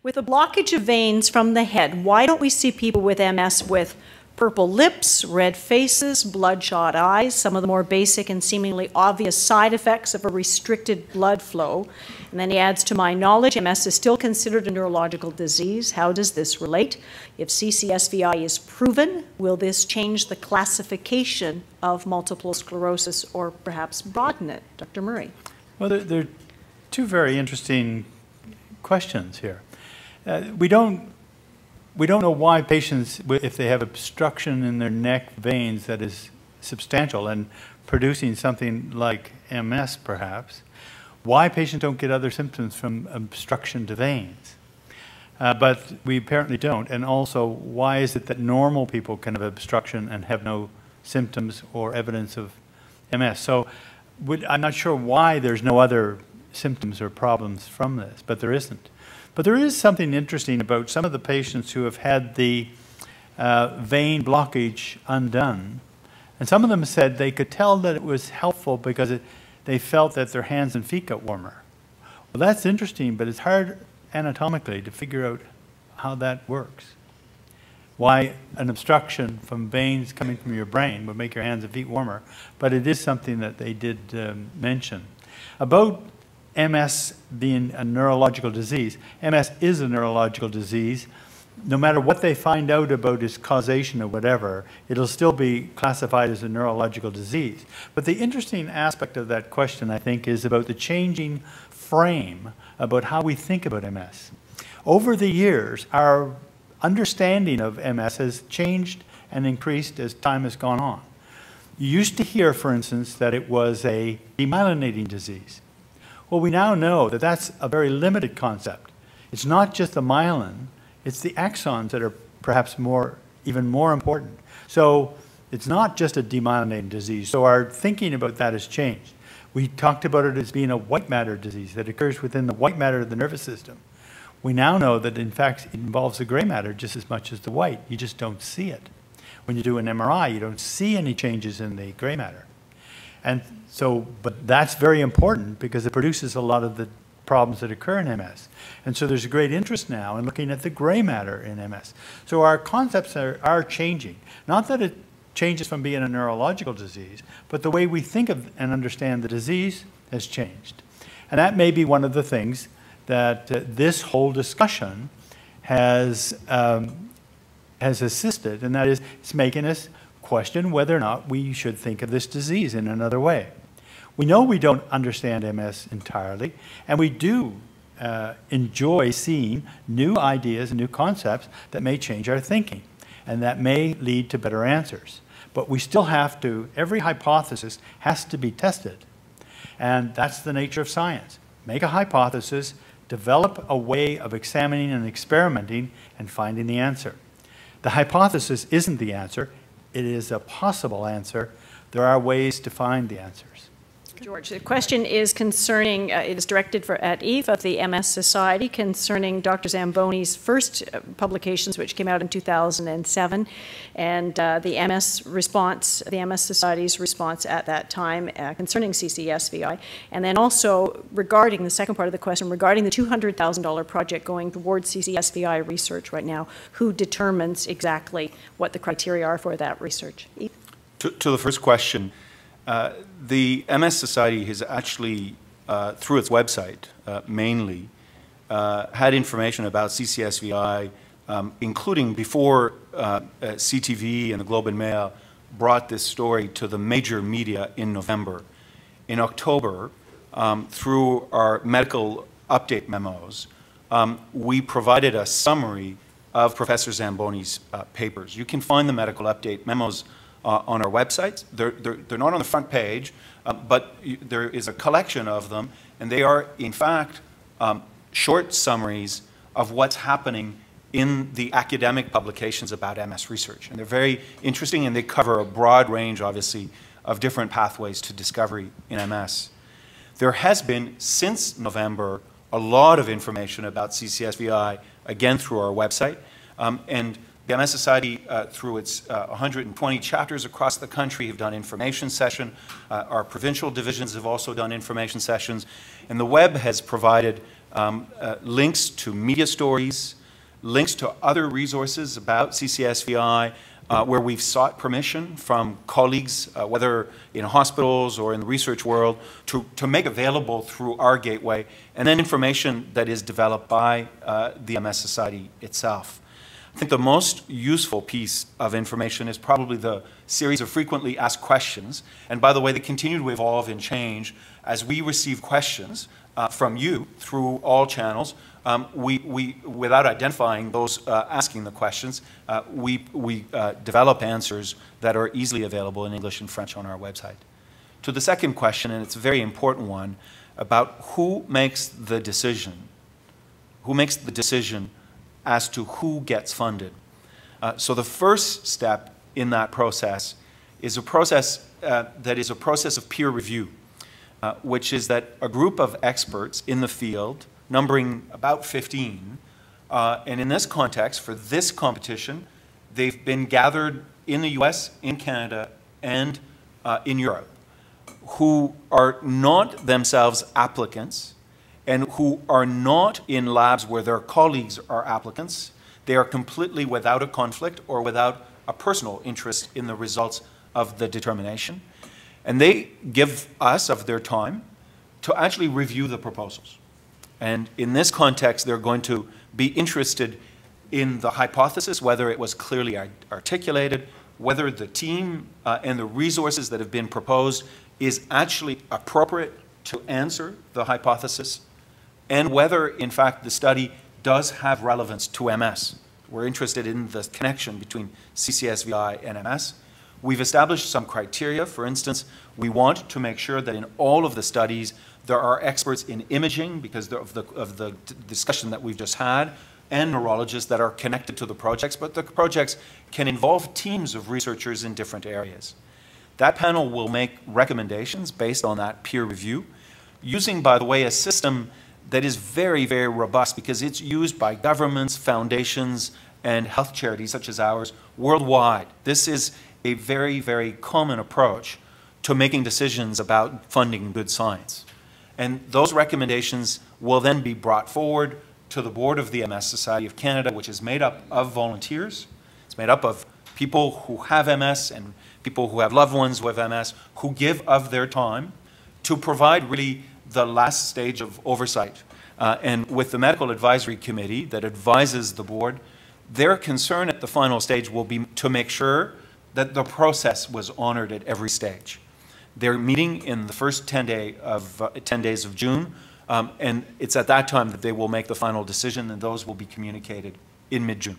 With a blockage of veins from the head, why don't we see people with MS with purple lips, red faces, bloodshot eyes, some of the more basic and seemingly obvious side effects of a restricted blood flow? And then he adds, to my knowledge, MS is still considered a neurological disease. How does this relate? If CCSVI is proven, will this change the classification of multiple sclerosis or perhaps broaden it? Dr. Murray. Well, there are two very interesting questions here. We don't know why patients, if they have obstruction in their neck veins that is substantial and producing something like MS perhaps, why patients don't get other symptoms from obstruction to veins. But we apparently don't. And also, why is it that normal people can have obstruction and have no symptoms or evidence of MS? So I'm not sure why there's no other symptoms or problems from this, but there isn't. But there is something interesting about some of the patients who have had the vein blockage undone. And some of them said they could tell that it was helpful because they felt that their hands and feet got warmer. Well, that's interesting, but it's hard anatomically to figure out how that works. Why an obstruction from veins coming from your brain would make your hands and feet warmer. But it is something that they did mention. About MS being a neurological disease. MS is a neurological disease. No matter what they find out about its causation or whatever, it'll still be classified as a neurological disease. But the interesting aspect of that question, I think, is about the changing frame about how we think about MS. Over the years, our understanding of MS has changed and increased as time has gone on. You used to hear, for instance, that it was a demyelinating disease. Well, we now know that that's a very limited concept. It's not just the myelin, it's the axons that are perhaps even more important. So it's not just a demyelinating disease. So our thinking about that has changed. We talked about it as being a white matter disease that occurs within the white matter of the nervous system. We now know that, in fact, it involves the gray matter just as much as the white. You just don't see it. When you do an MRI, you don't see any changes in the gray matter. And so, but that's very important because it produces a lot of the problems that occur in MS. And so there's a great interest now in looking at the gray matter in MS. So our concepts are changing. Not that it changes from being a neurological disease, but the way we think of and understand the disease has changed. And that may be one of the things that this whole discussion has assisted, and that is it's making us question whether or not we should think of this disease in another way. We know we don't understand MS entirely, and we do enjoy seeing new ideas and new concepts that may change our thinking, and that may lead to better answers. But we still have to, every hypothesis has to be tested, and that's the nature of science. Make a hypothesis, develop a way of examining and experimenting and finding the answer. The hypothesis isn't the answer. It is a possible answer. There are ways to find the answers. George, the question is concerning, it is directed at Eve of the MS Society, concerning Dr. Zambonis' first publications, which came out in 2007, and the MS response, the MS Society's response at that time concerning CCSVI, and then also regarding the second part of the question, regarding the $200,000 project going towards CCSVI research right now. Who determines exactly what the criteria are for that research? Eve? To the first question, the MS Society has actually, through its website mainly, had information about CCSVI, including before CTV and the Globe and Mail brought this story to the major media in November. In October, through our medical update memos, we provided a summary of Professor Zambonis' papers. You can find the medical update memos on our website. They're not on the front page, but there is a collection of them, and they are, in fact, short summaries of what's happening in the academic publications about MS research. And they're very interesting, and they cover a broad range, obviously, of different pathways to discovery in MS. There has been, since November, a lot of information about CCSVI, again, through our website. And the MS Society, through its 120 chapters across the country, have done information sessions. Our provincial divisions have also done information sessions. And the web has provided links to media stories, links to other resources about CCSVI, where we've sought permission from colleagues, whether in hospitals or in the research world, to make available through our gateway, and then information that is developed by the MS Society itself. I think the most useful piece of information is probably the series of frequently asked questions. And by the way, they continue to evolve and change as we receive questions from you through all channels. Without identifying those asking the questions, we develop answers that are easily available in English and French on our website. To the second question, and it's a very important one, about who makes the decision. Who makes the decision as to who gets funded. So the first step in that process is a process that is a process of peer review, which is that a group of experts in the field, numbering about 15, and in this context, for this competition, they've been gathered in the US, in Canada, and in Europe, who are not themselves applicants, and who are not in labs where their colleagues are applicants. They are completely without a conflict or without a personal interest in the results of the determination. And they give us of their time to actually review the proposals. And in this context, they're going to be interested in the hypothesis, whether it was clearly articulated, whether the team and the resources that have been proposed is actually appropriate to answer the hypothesis, and whether, in fact, the study does have relevance to MS. We're interested in the connection between CCSVI and MS. We've established some criteria. For instance, we want to make sure that in all of the studies there are experts in imaging because of the discussion that we've just had, and neurologists that are connected to the projects, but the projects can involve teams of researchers in different areas. That panel will make recommendations based on that peer review, using, by the way, a system that is very, very robust because it's used by governments, foundations, and health charities such as ours worldwide. This is a very, very common approach to making decisions about funding good science. And those recommendations will then be brought forward to the board of the MS Society of Canada, which is made up of volunteers. It's made up of people who have MS and people who have loved ones who have MS, who give of their time to provide really the last stage of oversight. And with the Medical Advisory Committee that advises the board, their concern at the final stage will be to make sure that the process was honored at every stage. They're meeting in the first 10 days of June, and it's at that time that they will make the final decision, and those will be communicated in mid-June.